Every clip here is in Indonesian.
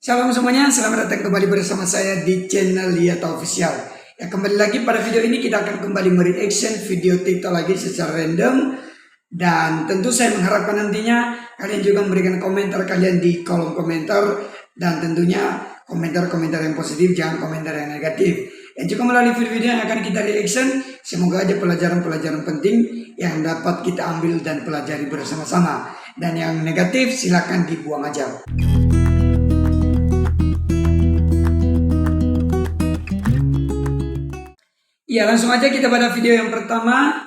Shalom semuanya, selamat datang kembali bersama saya di channel Liyata Official. Ya, kembali lagi pada video ini kita akan kembali mereaction video TikTok lagi secara random. Dan tentu saya mengharapkan nantinya kalian juga memberikan komentar kalian di kolom komentar. Dan tentunya komentar-komentar yang positif, jangan komentar yang negatif. Dan juga melalui video-video yang akan kita reaction, semoga aja pelajaran-pelajaran penting yang dapat kita ambil dan pelajari bersama-sama. Dan yang negatif silakan dibuang aja. Ya, langsung aja kita pada video yang pertama.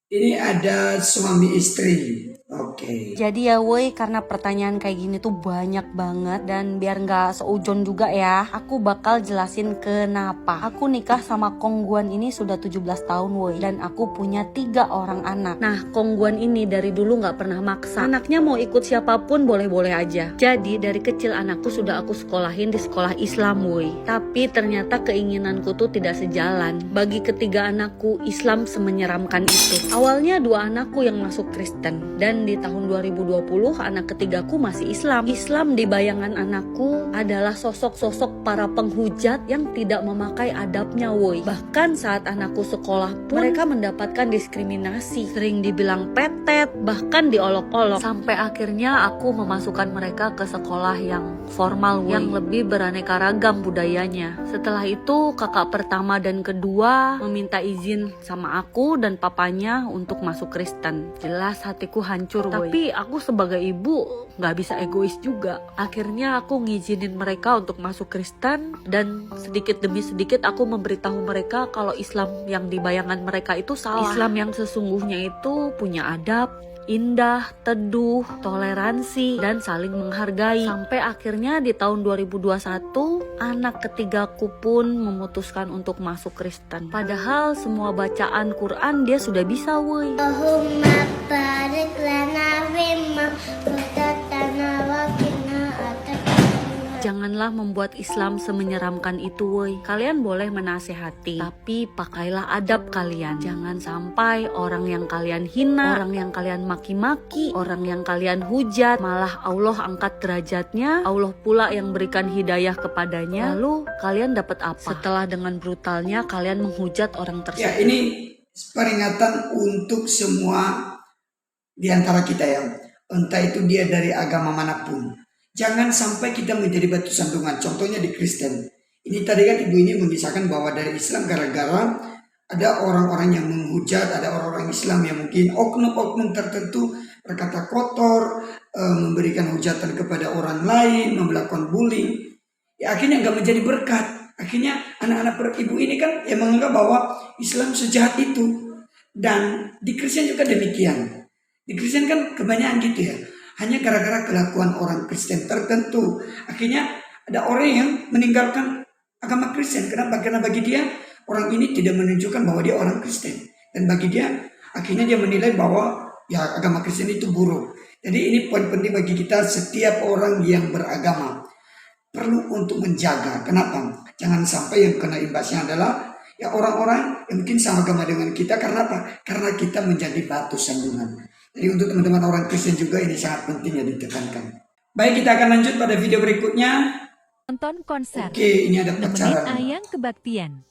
Ini ada suami istri. Oke. Jadi ya woi, karena pertanyaan kayak gini tuh banyak banget, dan biar nggak seujon juga ya, aku bakal jelasin kenapa. Aku nikah sama Kongguan ini sudah 17 tahun woi, dan aku punya 3 orang anak. Nah, Kongguan ini dari dulu nggak pernah maksa. Anaknya mau ikut siapapun boleh-boleh aja. Jadi dari kecil anakku sudah aku sekolahin di sekolah Islam woi. Tapi ternyata keinginanku tuh tidak sejalan. Bagi ketiga anakku, Islam semenyeramkan itu. Awalnya 2 anakku yang masuk Kristen, dan di tahun 2020 anak ketigaku masih Islam. Islam di bayangan anakku adalah sosok-sosok para penghujat yang tidak memakai adabnya woi. Bahkan saat anakku sekolah pun mereka mendapatkan diskriminasi, sering dibilang petet, bahkan diolok-olok. Sampai akhirnya aku memasukkan mereka ke sekolah yang formal woi, yang lebih beraneka ragam budayanya. Setelah itu kakak pertama dan kedua meminta izin sama aku dan papanya untuk masuk Kristen. Jelas hatiku hancur. Tapi aku sebagai ibu nggak bisa egois juga. Akhirnya aku ngizinin mereka untuk masuk Kristen, dan sedikit demi sedikit aku memberitahu mereka kalau Islam yang di bayangan mereka itu salah. Islam yang sesungguhnya itu punya adab, indah, teduh, toleransi, dan saling menghargai. Sampai akhirnya di tahun 2021 anak ketigaku pun memutuskan untuk masuk Kristen. Padahal semua bacaan Quran dia sudah bisa woi. Allahumma barik lana fimma razaqtana wa qina adzabannar. Janganlah membuat Islam semenyeramkan itu woi. Kalian boleh menasehati, tapi pakailah adab kalian. Jangan sampai orang yang kalian hina, orang yang kalian maki-maki, orang yang kalian hujat, malah Allah angkat derajatnya, Allah pula yang berikan hidayah kepadanya. Lalu kalian dapat apa? Setelah dengan brutalnya kalian menghujat orang tersebut. Ya, ini peringatan untuk semua di antara kita ya. Entah itu dia dari agama manapun. Jangan sampai kita menjadi batu sandungan. Contohnya di Kristen. Ini tadi kan ibu ini memisahkan bahwa dari Islam gara-gara ada orang-orang yang menghujat, ada orang-orang Islam yang mungkin oknum-oknum tertentu berkata kotor, memberikan hujatan kepada orang lain, melakukan bullying. Ya, akhirnya nggak menjadi berkat. Akhirnya anak-anak ibu ini kan yang menganggap bahwa Islam sejahat itu. Dan di Kristen juga demikian. Di Kristen kan kebanyakan gitu ya. Hanya gara-gara kelakuan orang Kristen tertentu. Akhirnya ada orang yang meninggalkan agama Kristen. Kenapa? Karena bagi dia orang ini tidak menunjukkan bahwa dia orang Kristen. Dan bagi dia akhirnya dia menilai bahwa ya agama Kristen itu buruk. Jadi ini poin penting bagi kita, setiap orang yang beragama perlu untuk menjaga. Kenapa? Jangan sampai yang kena imbasnya adalah ya orang-orang yang mungkin sama agama dengan kita. Karena apa? Karena kita menjadi batu sandungan. Jadi untuk teman-teman orang Kristen juga ini sangat penting ya ditekankan. Baik, kita akan lanjut pada video berikutnya. Nonton konser. Oke, ini ada Nemenin pacaran. Ayang kebaktian.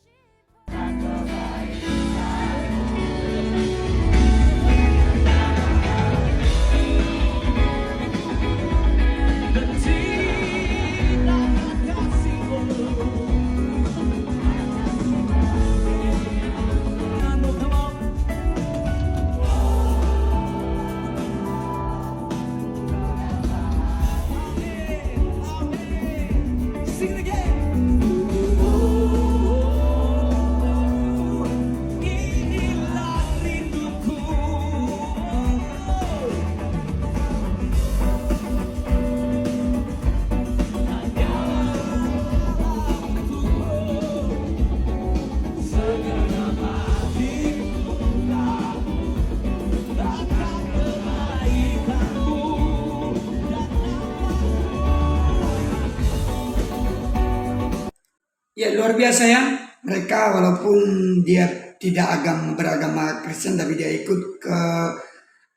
Ya, luar biasa ya. Mereka walaupun dia tidak beragama Kristen, tapi dia ikut ke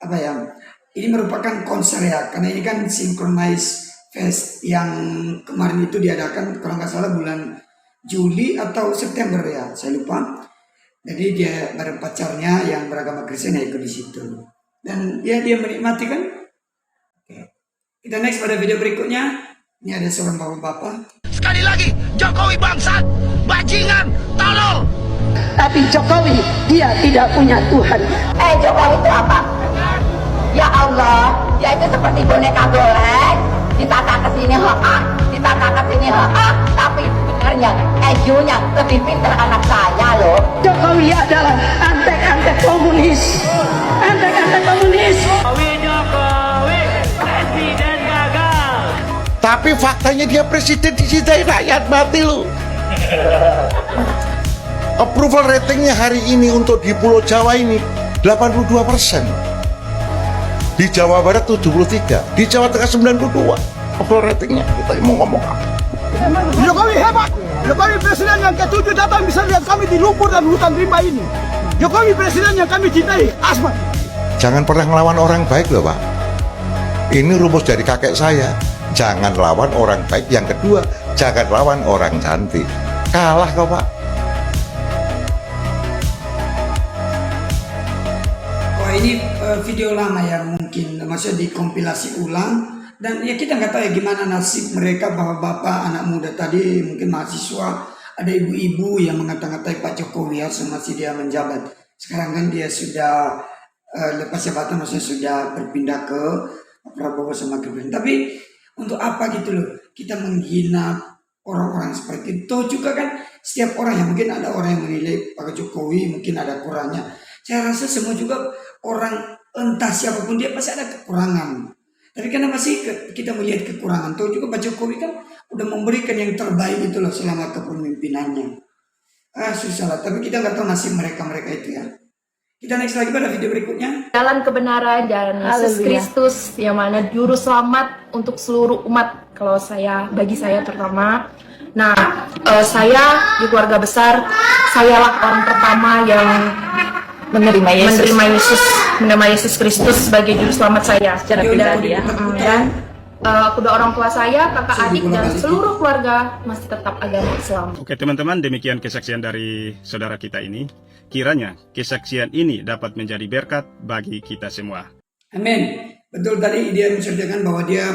apa ya? Ini merupakan konser ya, karena ini kan synchronize Fest yang kemarin itu diadakan kalau nggak salah bulan Juli atau September ya, saya lupa. Jadi dia bareng pacarnya yang beragama Kristen ikut di situ. Dan ya dia menikmati kan. Oke. Kita next pada video berikutnya. Ini ada seorang bapak-bapak. Sekali lagi, Jokowi bangsat, bajingan, tolol. Tapi Jokowi dia tidak punya Tuhan. Jokowi itu apa? Ya Allah, dia itu seperti boneka golek, ditata ke sini ditata ke sini tapi sebenarnya EQ-nya lebih pintar anak saya loh. Jokowi adalah antek-antek komunis. Antek-antek komunis. Tapi faktanya dia presiden dicintai rakyat, mati lu. Approval ratingnya hari ini untuk di Pulau Jawa ini 82%. Di Jawa Barat 73, di Jawa Tengah 92. Approval ratingnya, kita mau ngomong apa? Jokowi hebat. Jokowi presiden yang ke-7 datang bisa lihat kami di lumpur dan hutan rimba ini. Jokowi presiden yang kami cintai, Asmat. Jangan pernah ngelawan orang baik loh Pak. Ini rumus dari kakek saya. Jangan lawan orang baik. Yang kedua, jangan lawan orang cantik. Kalah kok Pak. Wah ini video lama ya, mungkin maksudnya dikompilasi ulang. Dan ya kita nggak tahu ya gimana nasib mereka, bapak-bapak, anak muda tadi, mungkin mahasiswa. Ada ibu-ibu yang mengata-ngatai Pak Jokowi ya semasa dia menjabat. Sekarang kan dia sudah lepas jabatan, maksudnya sudah berpindah ke Prabowo sama Gibran. Tapi untuk apa gitu loh kita menghina orang-orang seperti itu? Juga kan setiap orang yang mungkin ada orang yang menilai Pak Jokowi mungkin ada kurangnya. Saya rasa semua juga orang, entah siapapun dia pasti ada kekurangan. Tapi karena masih kita melihat kekurangan. Tahu juga Pak Jokowi kan udah memberikan yang terbaik itu loh selama kepemimpinannya. Susah lah. Tapi kita nggak tahu nasib mereka-mereka itu ya. Kita next lagi pada video berikutnya. Jalan kebenaran, jalan Yesus Kristus yang mana juru selamat untuk seluruh umat. Kalau bagi saya terutama. Nah, saya di keluarga besar, sayalah orang pertama yang menerima Yesus Kristus sebagai juru selamat saya secara pribadi ya. Dan kedua orang tua saya, kakak adik dan seluruh keluarga masih tetap agama Islam. Oke teman-teman, demikian kesaksian dari saudara kita ini. Kiranya kesaksian ini dapat menjadi berkat bagi kita semua. Amin. Betul tadi dia menceritakan bahwa dia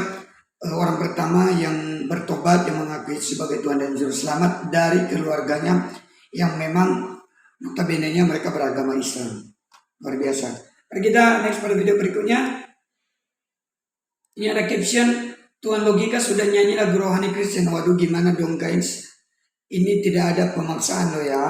orang pertama yang bertobat, yang mengakui sebagai Tuhan dan Juru Selamat dari keluarganya yang memang notabene-nya mereka beragama Islam. Luar biasa. Mari kita next pada video berikutnya. Ini ada caption, Tuhan Logika sudah nyanyi lagu rohani Kristen. Waduh gimana dong guys. Ini tidak ada pemaksaan loh ya.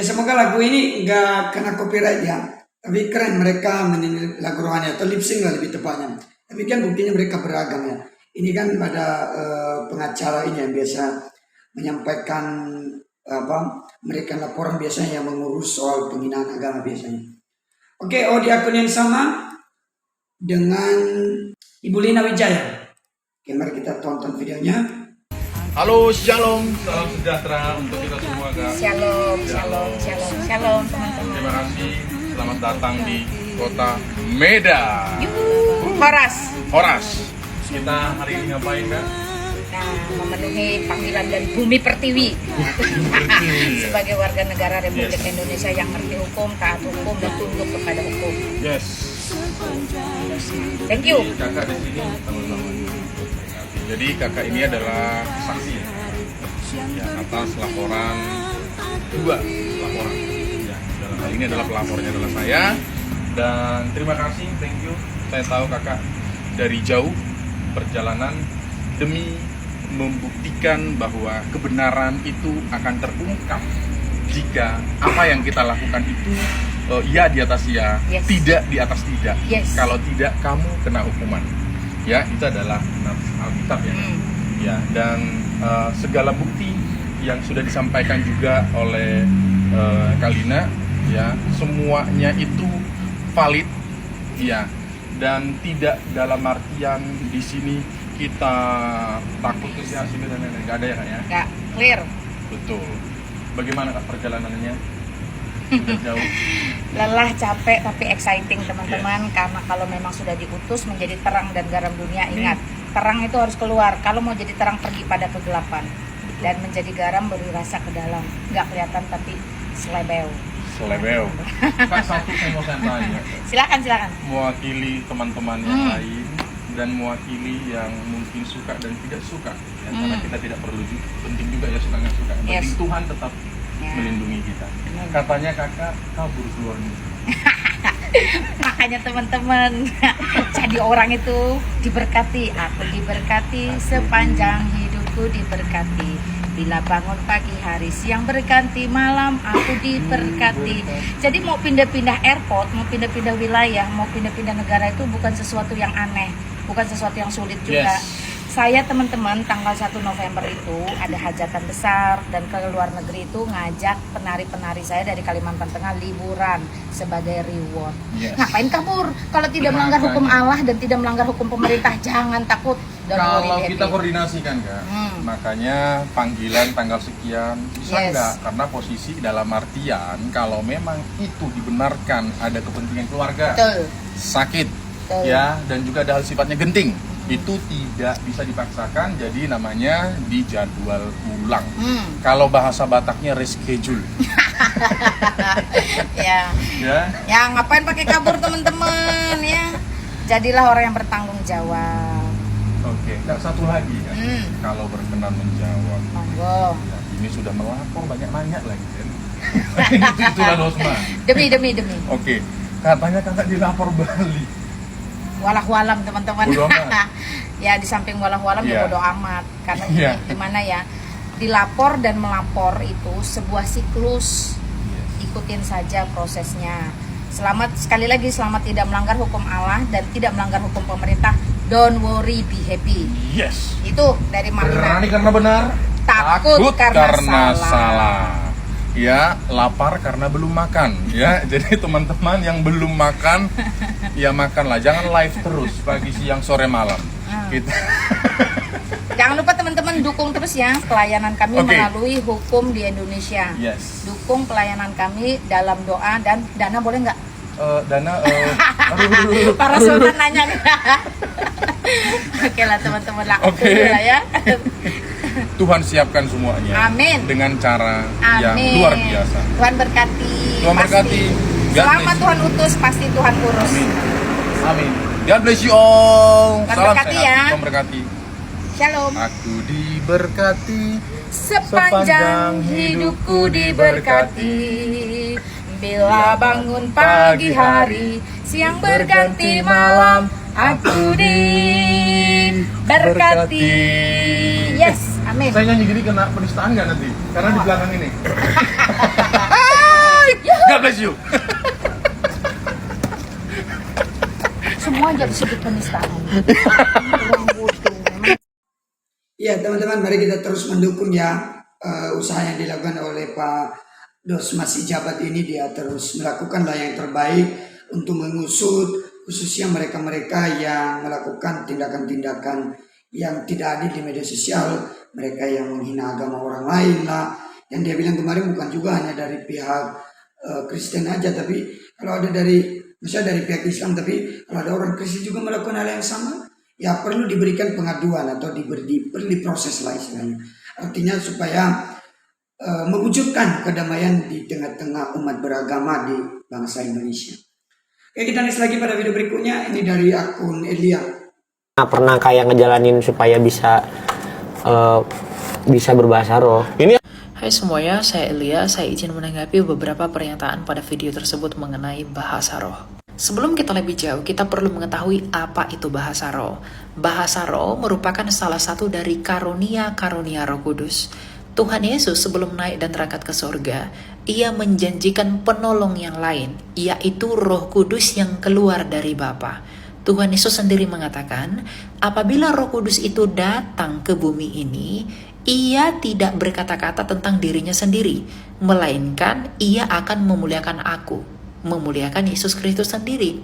Semoga lagu ini nggak kena copyright ya. Tapi keren mereka menyanyi lagu rohani atau lip sync lah lebih tepatnya. Tapi kan buktinya mereka beragam ya. Ini kan pada pengacara ini yang biasa menyampaikan memberikan laporan biasanya yang mengurus soal penghinaan agama biasanya. Oke, di akun yang sama dengan Ibu Lina Wijaya. Oke, mari kita tonton videonya. Halo, shalom, salam sejahtera untuk kita semua, Kak. Shalom teman-teman. Terima kasih, selamat datang di kota Medan. Horas. Kita hari ini ngapain, Kak? Nah, memenuhi panggilan dari Bumi Pertiwi sebagai warga negara Republik Indonesia yang ngerti hukum, taat hukum, dan tunduk kepada hukum. Yes. Thank you. Jadi, kakak di sini sama-sama. Jadi kakak ini adalah saksi. ya, atas laporan dua laporan. Ya, dalam hal ini adalah pelapornya adalah saya. Dan terima kasih, thank you. Saya tahu kakak dari jauh perjalanan demi membuktikan bahwa kebenaran itu akan terungkap jika apa yang kita lakukan itu ya di atas ya, Yes. tidak di atas tidak. Yes. Kalau tidak, kamu kena hukuman. Ya, itu adalah Alkitab ya. Ya, dan segala bukti yang sudah disampaikan juga oleh Kalina, ya, semuanya itu valid, ya, dan tidak dalam artian di sini kita takut ke sini dan lain-lain. Nggak ada ya kak ya? Nggak, clear. Betul. Bagaimana kak perjalanannya? Sudah jauh. Lelah, capek, tapi exciting teman-teman. Karena kalau memang sudah diutus menjadi terang dan garam dunia, ingat, terang itu harus keluar. Kalau mau jadi terang, pergi pada kegelapan. Dan menjadi garam beri rasa ke dalam. Nggak kelihatan tapi selebeo. Selebeo. Kak, satu saya mau tanya. Silakan. Mewakili teman-teman yang lain dan mewakili yang mungkin suka dan tidak suka. Ya, karena kita tidak perlu penting juga ya suka nggak suka. Yang penting Yes. Tuhan tetap melindungi kita. Katanya kakak kabur keluar negeri. Makanya teman-teman, jadi orang itu diberkati. Aku diberkati sepanjang hidupku diberkati. Bila bangun pagi hari, siang berganti, malam aku diberkati. Jadi mau pindah-pindah airport, mau pindah-pindah wilayah, mau pindah-pindah negara itu bukan sesuatu yang aneh, bukan sesuatu yang sulit juga. Yes. Saya teman-teman tanggal 1 November itu ada hajatan besar dan ke luar negeri itu ngajak penari-penari saya dari Kalimantan Tengah liburan sebagai reward. Yes. Ngapain kabur? Kalau tidak melanggar hukum Allah dan tidak melanggar hukum pemerintah, jangan takut. Don't worry, Kalau happy. kita koordinasikan kan, makanya panggilan tanggal sekian bisa Yes. nggak? Karena posisi dalam artian kalau memang itu dibenarkan ada kepentingan keluarga, Betul. sakit, Betul. ya, dan juga ada hal sifatnya genting, itu tidak bisa dipaksakan. Jadi namanya dijadwal ulang. Kalau bahasa Bataknya reschedule. Ya. Ya ngapain pakai kabur teman-teman ya. Jadilah orang yang bertanggung jawab. Oke, Kak, satu lagi kan, kalau berkenan menjawab. Monggo. Ya, ini sudah melapor banyak nanya lagi kan. Itulah Dosma. Demi. Oke, katanya kakak dilapor Bali. Walah-walam teman-teman. Bodo amat. Ya di samping walah-walam ya Iya. bodo amat. Karena Iya. gimana ya, dilapor dan melapor itu sebuah siklus. Ikutin saja prosesnya. Sekali lagi selamat tidak melanggar hukum Allah dan tidak melanggar hukum pemerintah. Don't worry, be happy. Yes. Itu dari Malina. Berani karena benar, Takut karena salah. Ya, lapar karena belum makan. Ya, jadi teman-teman yang belum makan, ya makanlah. Jangan live terus pagi, siang, sore, malam. Kita. Jangan lupa teman-teman dukung terus ya pelayanan kami Oke. melalui hukum di Indonesia. Yes. Dukung pelayanan kami dalam doa dan dana boleh nggak? Dana. Para sultan nanya. Oke lah teman-teman lah. Oke. Lah ya. Tuhan siapkan semuanya. Amin. Dengan cara yang Amin. luar biasa. Tuhan berkati. Tuhan pasti. berkati. God Selama bless you. Tuhan utus pasti Tuhan urus. Amin. God bless you all. Tuhan Salam berkati sehat. ya. Tuhan berkati. Shalom. Aku diberkati. Sepanjang hidupku diberkati. Bila bangun pagi hari, siang berganti malam, aku diberkati. Yes, amin. Saya nyanyi gini kena penistaan nggak nanti? Karena di belakang ini. God bless you. Semua jadi disebut penistaan. Ya teman-teman, mari kita terus mendukung ya usaha yang dilakukan oleh Pak Dosma si jabat ini. Dia terus melakukanlah yang terbaik untuk mengusut khususnya mereka-mereka yang melakukan tindakan-tindakan yang tidak adil di media sosial, mereka yang menghina agama orang lain lah. Yang dia bilang kemarin bukan juga hanya dari pihak Kristen aja, tapi kalau ada misalnya dari pihak Islam, tapi kalau ada orang Kristen juga melakukan hal yang sama, ya perlu diberikan pengaduan atau perlu diproses lah istilahnya. Artinya supaya mewujudkan kedamaian di tengah-tengah umat beragama di bangsa Indonesia. Oke, kita next lagi pada video berikutnya. Ini dari akun Elia. Pernah kayak ngejalanin supaya bisa bisa berbahasa roh. Ini Hai semuanya, saya Elia. Saya izin menanggapi beberapa pernyataan pada video tersebut mengenai bahasa roh. Sebelum kita lebih jauh, kita perlu mengetahui apa itu bahasa roh. Bahasa roh merupakan salah satu dari karunia-karunia Roh Kudus. Tuhan Yesus sebelum naik dan terangkat ke surga, ia menjanjikan penolong yang lain, yaitu Roh Kudus yang keluar dari Bapa. Tuhan Yesus sendiri mengatakan, apabila Roh Kudus itu datang ke bumi ini, ia tidak berkata-kata tentang dirinya sendiri, melainkan ia akan memuliakan aku, memuliakan Yesus Kristus sendiri.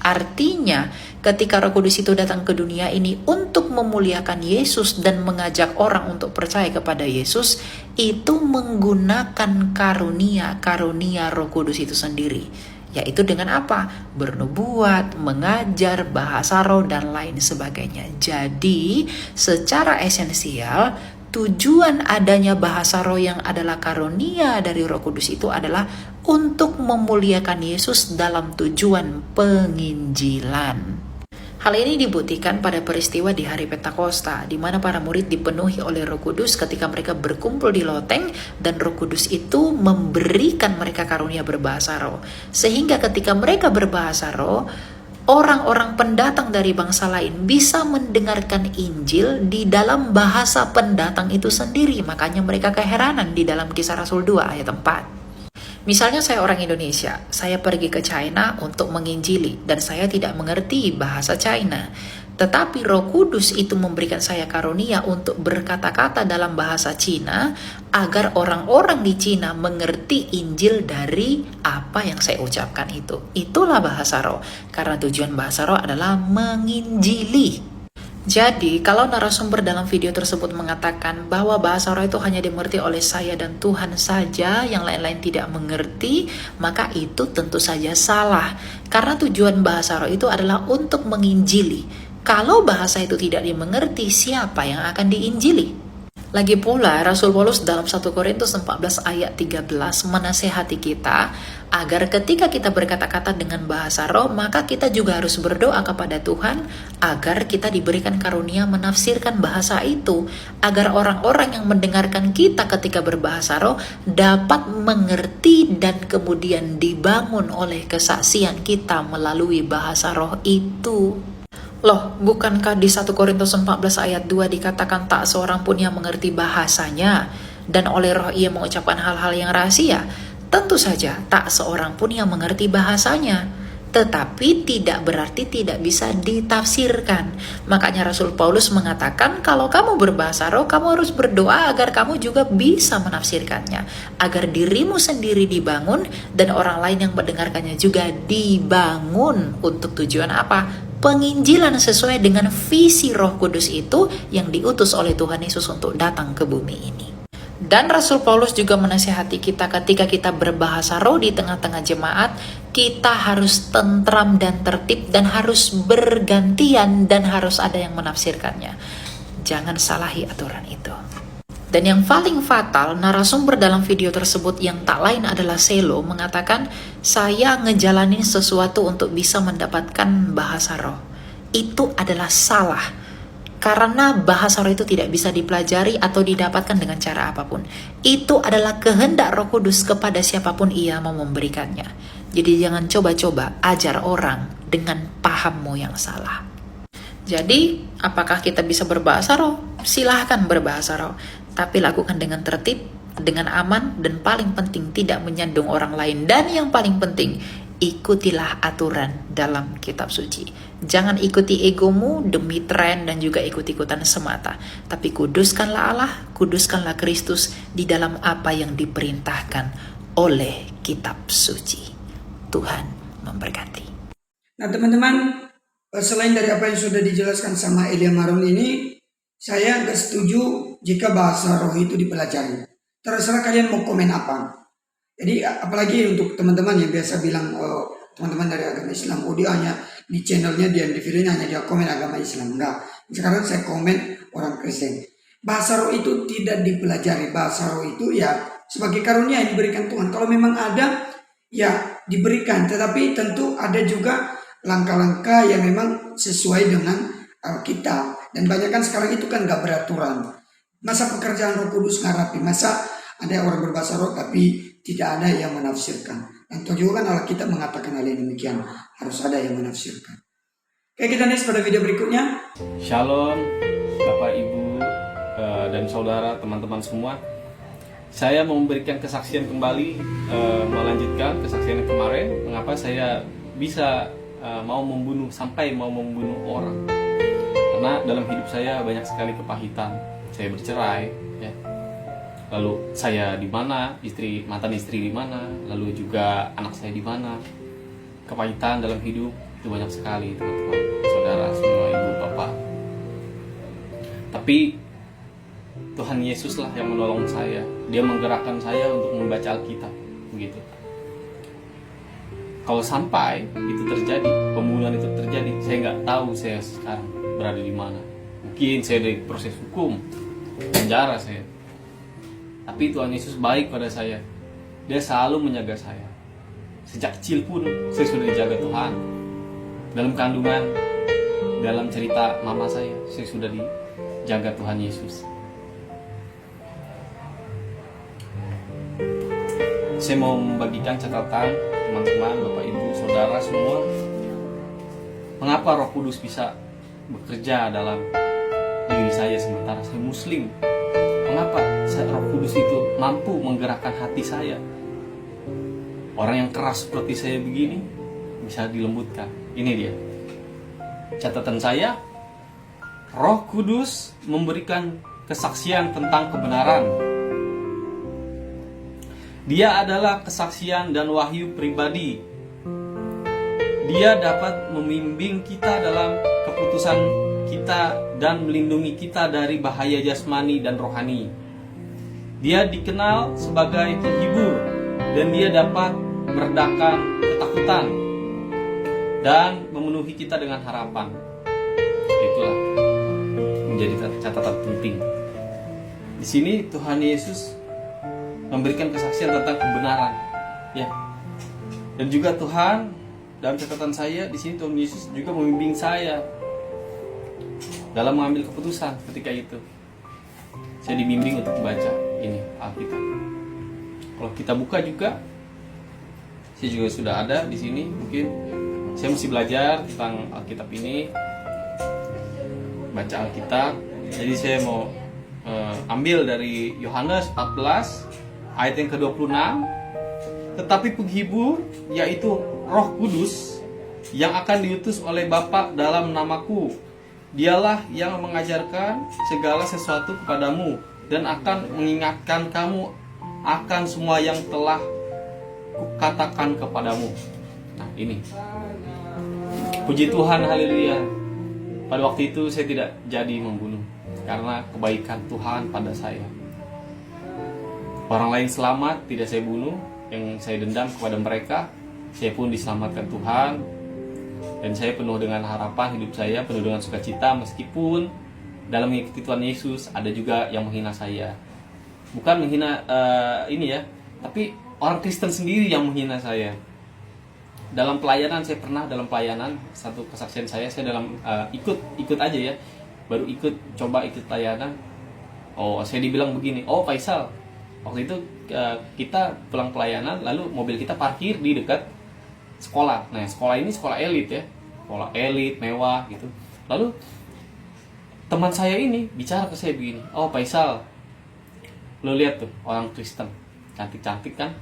Artinya, ketika Roh Kudus itu datang ke dunia ini untuk memuliakan Yesus dan mengajak orang untuk percaya kepada Yesus, itu menggunakan karunia-karunia Roh Kudus itu sendiri. Yaitu dengan apa? Bernubuat, mengajar, bahasa roh, dan lain sebagainya. Jadi, secara esensial, tujuan adanya bahasa roh yang adalah karunia dari Roh Kudus itu adalah untuk memuliakan Yesus dalam tujuan penginjilan. Hal ini dibuktikan pada peristiwa di hari Pentakosta, di mana para murid dipenuhi oleh Roh Kudus ketika mereka berkumpul di loteng, dan Roh Kudus itu memberikan mereka karunia berbahasa roh. Sehingga ketika mereka berbahasa roh, orang-orang pendatang dari bangsa lain bisa mendengarkan Injil di dalam bahasa pendatang itu sendiri. Makanya mereka keheranan di dalam Kisah Rasul 2 ayat 4. Misalnya saya orang Indonesia, saya pergi ke China untuk menginjili dan saya tidak mengerti bahasa China. Tetapi Roh Kudus itu memberikan saya karunia untuk berkata-kata dalam bahasa Cina agar orang-orang di Cina mengerti Injil dari apa yang saya ucapkan itu. Itulah bahasa roh, karena tujuan bahasa roh adalah menginjili. Jadi, kalau narasumber dalam video tersebut mengatakan bahwa bahasa roh itu hanya dimengerti oleh saya dan Tuhan saja, yang lain-lain tidak mengerti, maka itu tentu saja salah. Karena tujuan bahasa roh itu adalah untuk menginjili. Kalau bahasa itu tidak dimengerti, siapa yang akan diinjili? Lagi pula, Rasul Paulus dalam 1 Korintus 14 ayat 13 menasehati kita agar ketika kita berkata-kata dengan bahasa roh, maka kita juga harus berdoa kepada Tuhan agar kita diberikan karunia menafsirkan bahasa itu, agar orang-orang yang mendengarkan kita ketika berbahasa roh dapat mengerti dan kemudian dibangun oleh kesaksian kita melalui bahasa roh itu. Loh, bukankah di 1 Korintus 14 ayat 2 dikatakan tak seorang pun yang mengerti bahasanya, dan oleh roh ia mengucapkan hal-hal yang rahasia? Tentu saja tak seorang pun yang mengerti bahasanya, tetapi tidak berarti tidak bisa ditafsirkan. Makanya Rasul Paulus mengatakan kalau kamu berbahasa roh, kamu harus berdoa agar kamu juga bisa menafsirkannya, agar dirimu sendiri dibangun dan orang lain yang mendengarkannya juga dibangun. Untuk tujuan apa? Penginjilan sesuai dengan visi Roh Kudus itu yang diutus oleh Tuhan Yesus untuk datang ke bumi ini. Dan Rasul Paulus juga menasihati kita ketika kita berbahasa roh di tengah-tengah jemaat, kita harus tentram dan tertib dan harus bergantian dan harus ada yang menafsirkannya. Jangan salahi aturan itu. Dan yang paling fatal, narasumber dalam video tersebut yang tak lain adalah Selo mengatakan, saya ngejalanin sesuatu untuk bisa mendapatkan bahasa roh. Itu adalah salah. Karena bahasa roh itu tidak bisa dipelajari atau didapatkan dengan cara apapun. Itu adalah kehendak Roh Kudus kepada siapapun ia mau memberikannya. Jadi jangan coba-coba ajar orang dengan pahammu yang salah. Jadi, apakah kita bisa berbahasa roh? Silahkan berbahasa roh. Tapi lakukan dengan tertib, dengan aman, dan paling penting tidak menyandung orang lain. Dan yang paling penting, ikutilah aturan dalam kitab suci. Jangan ikuti egomu demi tren dan juga ikut-ikutan semata. Tapi kuduskanlah Allah, kuduskanlah Kristus di dalam apa yang diperintahkan oleh kitab suci. Tuhan memberkati. Nah teman-teman, selain dari apa yang sudah dijelaskan sama Elia Maron ini, saya nggak setuju jika bahasa roh itu dipelajari. Terserah kalian mau komen apa. Jadi apalagi untuk teman-teman yang biasa bilang teman-teman dari agama Islam, dia hanya di channelnya dia di videonya hanya dia komen agama Islam. Enggak. Sekarang saya komen orang Kristen. Bahasa roh itu tidak dipelajari. Bahasa roh itu ya sebagai karunia yang diberikan Tuhan. Kalau memang ada ya diberikan, tetapi tentu ada juga langkah-langkah yang memang sesuai dengan Alkitab. Dan banyak kan sekarang itu kan gak beraturan. Masa pekerjaan Roh Kudus ngarapi? Masa ada orang berbahasa roh tapi tidak ada yang menafsirkan? Dan toh juga kan Alkitab mengatakan hal yang demikian, harus ada yang menafsirkan. Oke, kita next pada video berikutnya. Shalom Bapak Ibu dan saudara, teman-teman semua. Saya mau memberikan kesaksian kembali, melanjutkan kesaksian yang kemarin. Mengapa saya bisa sampai mau membunuh orang? Karena dalam hidup saya banyak sekali kepahitan. Saya bercerai, ya. Lalu saya di mana, mantan istri di mana, lalu juga anak saya di mana. Kepahitan dalam hidup itu banyak sekali, teman-teman, saudara, semua ibu, bapak. Tapi Tuhan Yesus lah yang menolong saya. Dia menggerakkan saya untuk membaca Alkitab, begitu. Kalau sampai itu terjadi, pembunuhan itu terjadi, saya nggak tahu saya sekarang berada di mana. Mungkin saya dari proses hukum, penjara saya. Tapi Tuhan Yesus baik pada saya. Dia selalu menjaga saya. Sejak kecil pun saya sudah dijaga Tuhan. Dalam kandungan, dalam cerita mama saya sudah dijaga Tuhan Yesus. Saya mau membagikan catatan teman-teman, Bapak Ibu, Saudara semua. Mengapa Roh Kudus bisa bekerja dalam diri saya sementara saya Muslim? Mengapa Roh Kudus itu mampu menggerakkan hati saya? Orang yang keras seperti saya begini bisa dilembutkan. Ini dia catatan saya. Roh Kudus memberikan kesaksian tentang kebenaran. Dia adalah kesaksian dan wahyu pribadi. Dia dapat membimbing kita dalam keputusan kita dan melindungi kita dari bahaya jasmani dan rohani. Dia dikenal sebagai penghibur dan dia dapat meredakan ketakutan dan memenuhi kita dengan harapan. Itulah menjadi catatan penting. Di sini Tuhan Yesus memberikan kesaksian tentang kebenaran, ya. Dan juga Tuhan, dalam catatan saya di sini Tuhan Yesus juga membimbing saya dalam mengambil keputusan ketika itu. Saya dibimbing untuk membaca ini Alkitab. Kalau kita buka juga, saya juga sudah ada di sini. Mungkin saya mesti belajar tentang Alkitab ini, baca Alkitab. Jadi saya mau ambil dari Yohanes 14 ayat yang ke-26. Tetapi penghibur, yaitu Roh Kudus, yang akan diutus oleh Bapa dalam namaku, dialah yang mengajarkan segala sesuatu kepadamu dan akan mengingatkan kamu akan semua yang telah kukatakan kepadamu. Nah, ini. Puji Tuhan, haleluya. Pada waktu itu saya tidak jadi membunuh karena kebaikan Tuhan pada saya. Orang lain selamat, tidak saya bunuh. Yang saya dendam kepada mereka, saya pun diselamatkan Tuhan. Dan saya penuh dengan harapan, hidup saya penuh dengan sukacita. Meskipun dalam mengikuti Tuhan Yesus ada juga yang menghina saya. Bukan menghina ini ya, tapi orang Kristen sendiri yang menghina saya. Dalam pelayanan, saya pernah dalam pelayanan, satu kesaksian saya dalam ikut aja ya, baru coba ikut pelayanan. Oh, saya dibilang begini, oh Faisal, waktu itu kita pulang pelayanan, lalu mobil kita parkir di dekat sekolah. Nah, sekolah ini sekolah elit ya, sekolah elit, mewah gitu. Lalu teman saya ini bicara ke saya begini, oh Faisal, lo lihat tuh orang Kristen, cantik-cantik kan?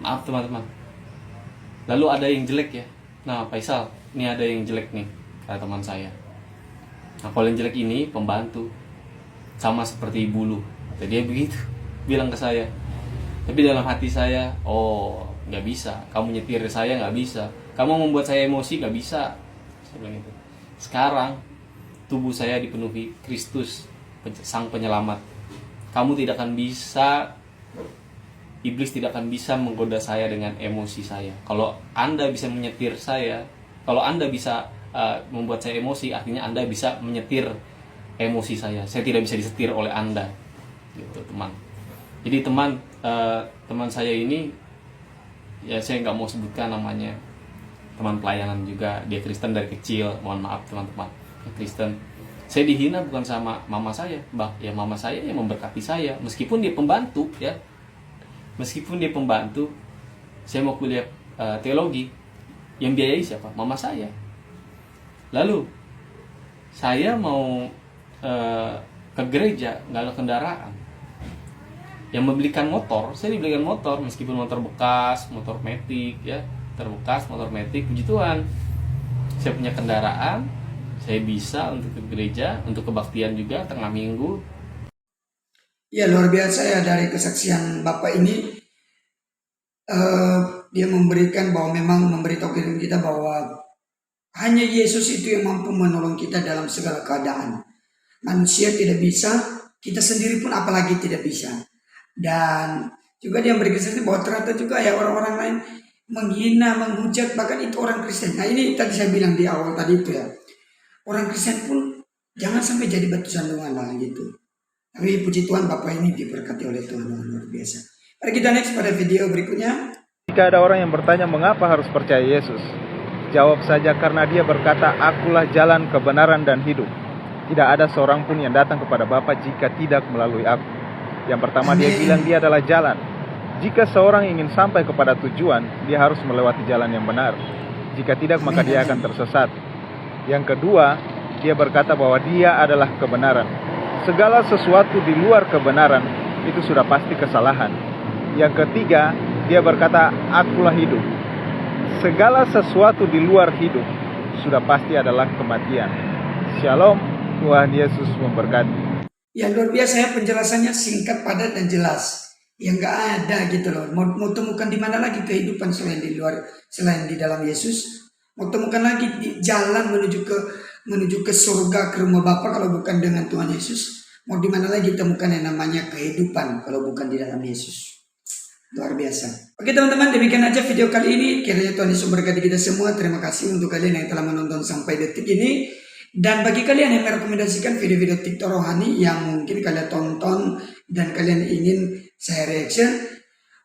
Maaf teman-teman. Lalu ada yang jelek ya. Nah Faisal, ini ada yang jelek nih, kata teman saya. Nah kalau yang jelek ini pembantu, sama seperti ibu lu. Jadi dia begitu bilang ke saya. Tapi dalam hati saya, oh nggak bisa, kamu nyetir saya nggak bisa, kamu membuat saya emosi nggak bisa. Saya bilang gitu. Sekarang tubuh saya dipenuhi Kristus, Sang Penyelamat. Kamu tidak akan bisa, iblis tidak akan bisa menggoda saya dengan emosi saya. Kalau Anda bisa menyetir saya, kalau Anda bisa membuat saya emosi, artinya Anda bisa menyetir emosi saya. Saya tidak bisa disetir oleh Anda, gitu teman. Jadi teman saya ini, ya saya nggak mau sebutkan namanya, teman pelayanan juga, dia Kristen dari kecil. Mohon maaf teman-teman, Kristen. Saya dihina bukan sama mama saya, ya mama saya yang memberkati saya, meskipun dia pembantu ya, meskipun dia pembantu. Saya mau kuliah teologi, yang biayai siapa? Mama saya. Lalu saya mau ke gereja, nggak ada kendaraan. Yang membelikan motor, saya dibelikan motor, meskipun motor bekas, motor metik ya, terbekas, motor metik, puji Tuhan. Saya punya kendaraan, saya bisa untuk ke gereja, untuk kebaktian juga tengah minggu. Ya luar biasa ya dari kesaksian Bapak ini. Dia memberikan bahwa memang memberitahu kita bahwa hanya Yesus itu yang mampu menolong kita dalam segala keadaan. Manusia tidak bisa, kita sendiri pun apalagi tidak bisa. Dan juga dia memberikan kesaksian bahwa ternyata juga ya orang-orang lain menghina, menghujat, bahkan itu orang Kristen. Nah ini tadi saya bilang di awal tadi itu ya, orang Kristen pun jangan sampai jadi batu sandungan lah gitu. Tapi puji Tuhan Bapak ini diberkati oleh Tuhan luar biasa. Mari kita next pada video berikutnya. Jika ada orang yang bertanya mengapa harus percaya Yesus, jawab saja karena dia berkata, akulah jalan, kebenaran, dan hidup. Tidak ada seorang pun yang datang kepada Bapa jika tidak melalui aku. Yang pertama dia bilang dia adalah jalan. Jika seorang ingin sampai kepada tujuan, dia harus melewati jalan yang benar. Jika tidak, maka dia akan tersesat. Yang kedua, dia berkata bahwa dia adalah kebenaran. Segala sesuatu di luar kebenaran itu sudah pasti kesalahan. Yang ketiga, dia berkata, akulah hidup. Segala sesuatu di luar hidup sudah pasti adalah kematian. Shalom, Tuhan Yesus memberkati. Ya luar biasa ya penjelasannya, singkat, padat, dan jelas. Yang nggak ada gitu loh. Mau temukan di mana lagi kehidupan selain di luar, selain di dalam Yesus? Mau temukan lagi di jalan menuju ke surga, ke rumah Bapa kalau bukan dengan Tuhan Yesus? Mau di mana lagi temukan yang namanya kehidupan kalau bukan di dalam Yesus? Luar biasa. Oke teman-teman, demikian aja video kali ini. Kiranya Tuhan Yesus memberkati kita semua. Terima kasih untuk kalian yang telah menonton sampai detik ini. Dan bagi kalian yang merekomendasikan video-video TikTok rohani yang mungkin kalian tonton dan kalian ingin saya reaction,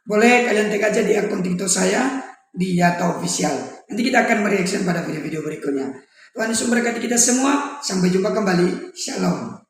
boleh kalian tag aja di akun TikTok saya di Yata Official. Nanti kita akan mereaction pada video-video berikutnya. Tuhan Yesus memberkati kita semua. Sampai jumpa kembali. Shalom.